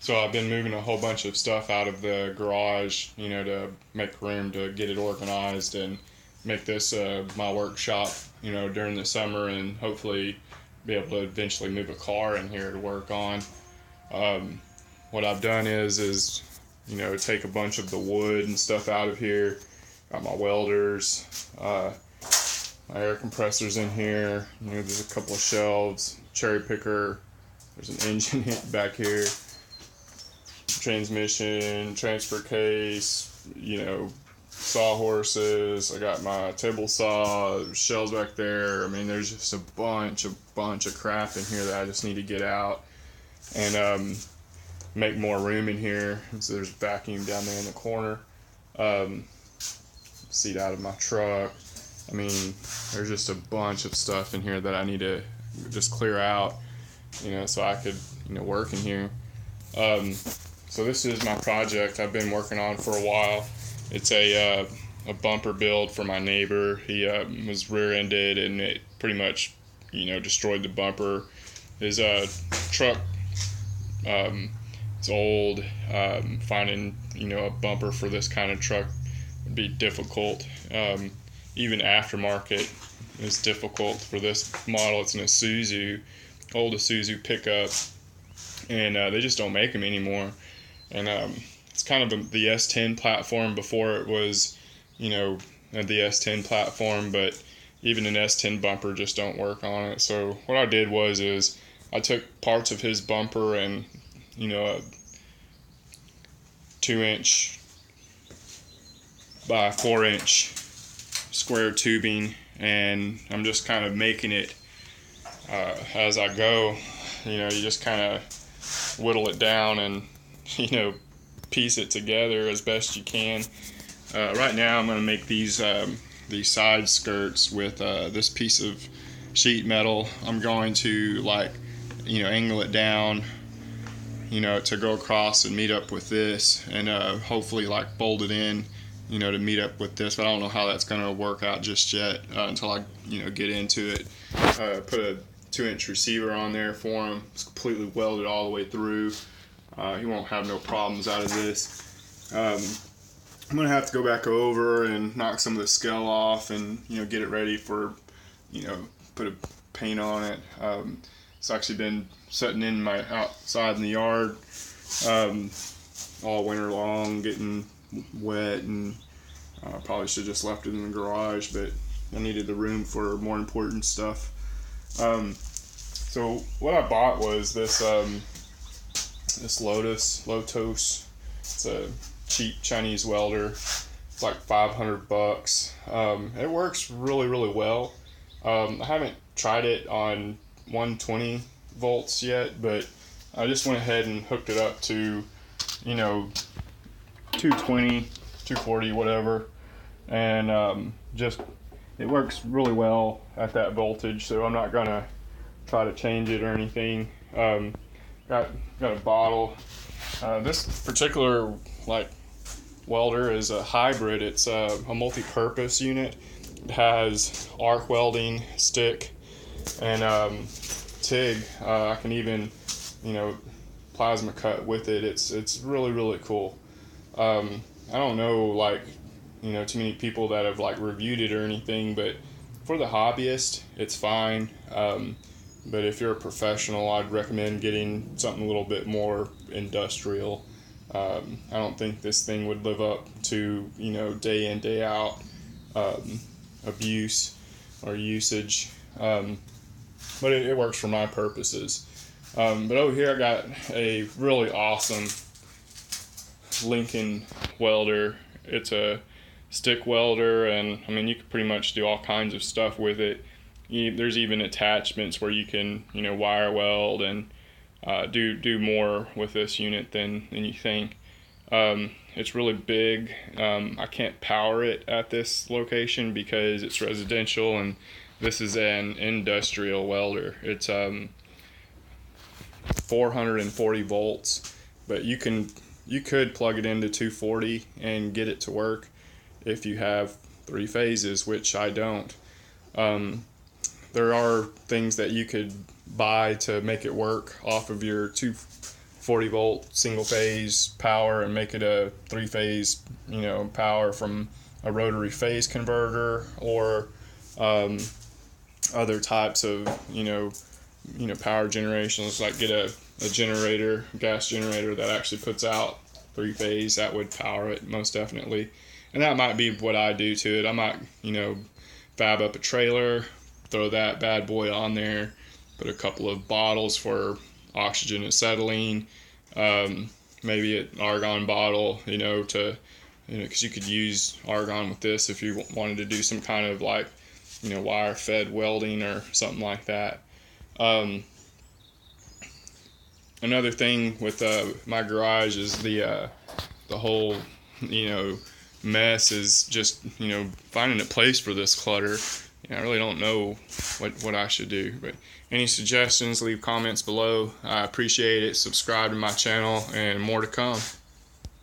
So I've been moving a whole bunch of stuff out of the garage, to make room to get it organized and make this my workshop, during the summer, and hopefully be able to eventually move a car in here to work on. Um, what I've done is take a bunch of the wood and stuff out of here. Got my welders, my air compressors in here. There's a couple of shelves, cherry picker. There's an engine back here, transmission, transfer case, sawhorses. I got my table saw, shelves back there. I mean, there's just a bunch of crap in here that I just need to get out and make more room in here. So there's a vacuum down there in the corner. Seat out of my truck. I mean, there's just a bunch of stuff in here that I need to just clear out, so I could, work in here. So this is my project I've been working on for a while. It's a bumper build for my neighbor. He was rear-ended and it pretty much, destroyed the bumper. His truck, it's old. Finding, a bumper for this kind of truck would be difficult. Even aftermarket is difficult for this model. It's an old Isuzu pickup, and they just don't make them anymore. And it's kind of the S10 platform before it was, the S10 platform, but even an S10 bumper just don't work on it. So what I did is I took parts of his bumper and, a 2-inch by 4-inch square tubing, and I'm just kind of making it as I go. You just kind of whittle it down and piece it together as best you can. Right now I'm going to make these side skirts with this piece of sheet metal. I'm going to angle it down to go across and meet up with this, and hopefully bolt it in to meet up with this, but I don't know how that's going to work out just yet until I, get into it. Put a 2-inch receiver on there for him. It's completely welded all the way through. He won't have no problems out of this. I'm going to have to go back over and knock some of the scale off and, get it ready for, put a paint on it. It's actually been sitting in my outside in the yard all winter long, getting wet, and probably should have just left it in the garage, but I needed the room for more important stuff. So what I bought was this Lotus. It's a cheap Chinese welder. It's like $500. It works really, really well. I haven't tried it on 120 volts yet, but I just went ahead and hooked it up to 220, 240, whatever, and just it works really well at that voltage, so I'm not gonna try to change it or anything. Got a bottle. This particular welder is a hybrid. It's a multi-purpose unit. It has arc welding, stick, and TIG. I can even plasma cut with it. It's really, really cool. I don't know too many people that have reviewed it or anything, but for the hobbyist it's fine. But if you're a professional, I'd recommend getting something a little bit more industrial. I don't think this thing would live up to day in, day out abuse or usage, but it works for my purposes. But over here I got a really awesome Lincoln welder. It's a stick welder, and I mean you can pretty much do all kinds of stuff with it. There's even attachments where you can wire weld and do more with this unit than you think. It's really big. I can't power it at this location because it's residential, and this is an industrial welder. It's 440 volts, but you could plug it into 240 and get it to work if you have 3 phases, which I don't. There are things that you could buy to make it work off of your 2 40 volt single phase power and make it a 3-phase, you know, power from a rotary phase converter, or other types of, you know, power generations, like get a generator, gas generator that actually puts out 3-phase. That would power it most definitely. And that might be what I do to it. I might, you know, fab up a trailer, throw that bad boy on there, put a couple of bottles for oxygen and acetylene, maybe an argon bottle, you know, to, you know, because you could use argon with this if you wanted to do some kind of, like, you know, wire fed welding or something like that. Another thing with my garage is the whole, you know, mess is just, you know, finding a place for this clutter. You know, I really don't know what I should do, but any suggestions, leave comments below. I appreciate it. Subscribe to my channel, and more to come.